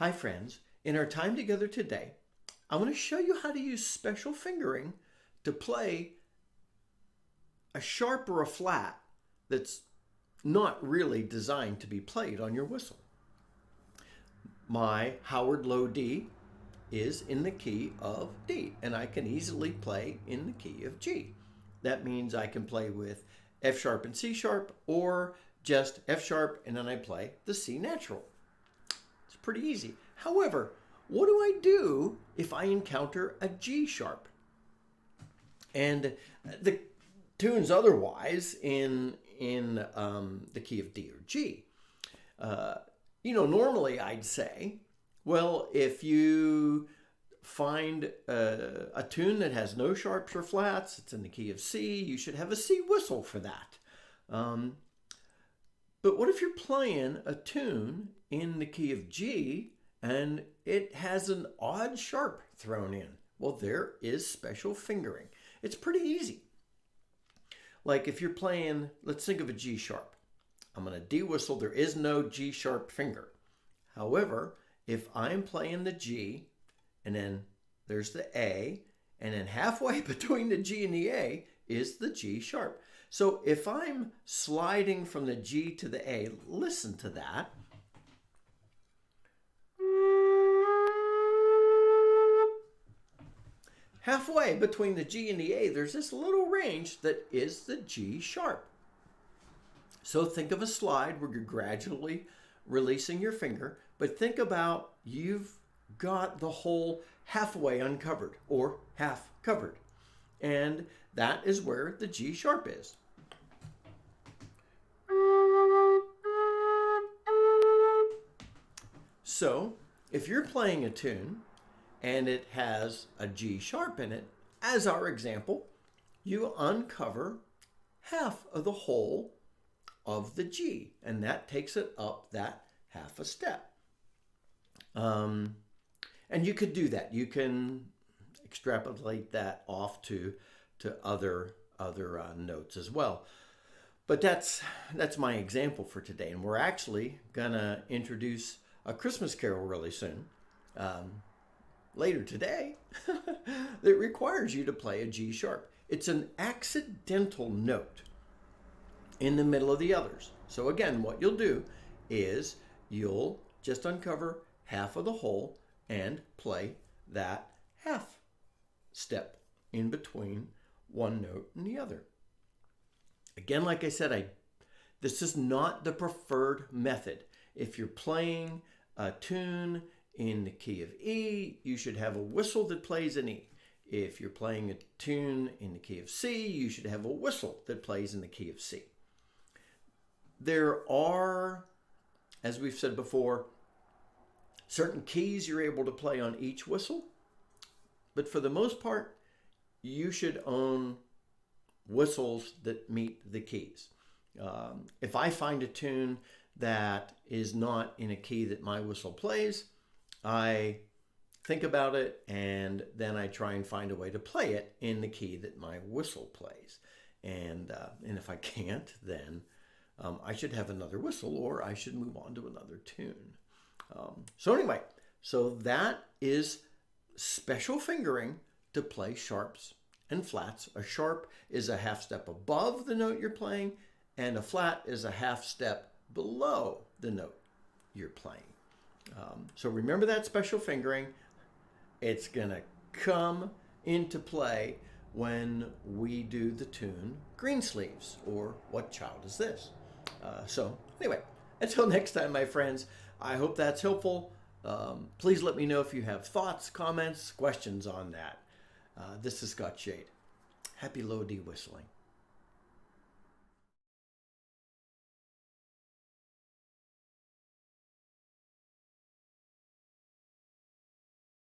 Hi friends, in our time together today, I want to show you how to use special fingering to play a sharp or a flat that's not really designed to be played on your whistle. My Howard Low D is in the key of D, and I can easily play in the key of G. That means I can play with F sharp and C sharp, or just F sharp and then I play the C natural. It's pretty easy. However, what do I do if I encounter a G sharp? And the tune's otherwise in the key of D or G. Normally I'd say, well, if you find a tune that has no sharps or flats, it's in the key of C, you should have a C whistle for that. But what if you're playing a tune in the key of G and it has an odd sharp thrown in? Well, there is special fingering. It's pretty easy. Like if you're playing, let's think of a G sharp. I'm going to D whistle. There is no G sharp finger. However, if I'm playing the G and then there's the A, and then halfway between the G and the A is the G sharp. So if I'm sliding from the G to the A, listen to that. Halfway between the G and the A, there's this little range that is the G sharp. So think of a slide where you're gradually releasing your finger, but think about you've got the whole halfway uncovered or half covered. And that is where the G sharp is. So if you're playing a tune and it has a G sharp in it, as our example, you uncover half of the whole of the G, and that takes it up that half a step. And you could do that. You can extrapolate that off to other notes as well. But that's my example for today, and we're actually gonna introduce a Christmas carol really soon, later today, that requires you to play a G sharp. It's an accidental note in the middle of the others. So again, what you'll do is you'll just uncover half of the whole and play that half step in between one note and the other. Again, like I said, this is not the preferred method. If you're playing a tune in the key of E, you should have a whistle that plays in E. If you're playing a tune in the key of C, you should have a whistle that plays in the key of C. There are, as we've said before, certain keys you're able to play on each whistle, but for the most part, you should own whistles that meet the keys. If I find a tune that is not in a key that my whistle plays, I think about it and then I try and find a way to play it in the key that my whistle plays. And if I can't, then I should have another whistle, or I should move on to another tune. So that is special fingering to play sharps and flats. A sharp is a half step above the note you're playing, and a flat is a half step below the note you're playing. So remember that special fingering. It's gonna come into play when we do the tune Greensleeves, or What Child Is This? So anyway, until next time, my friends, I hope that's helpful. Please let me know if you have thoughts, comments, questions on that. This is Scott Shade. Happy low D whistling.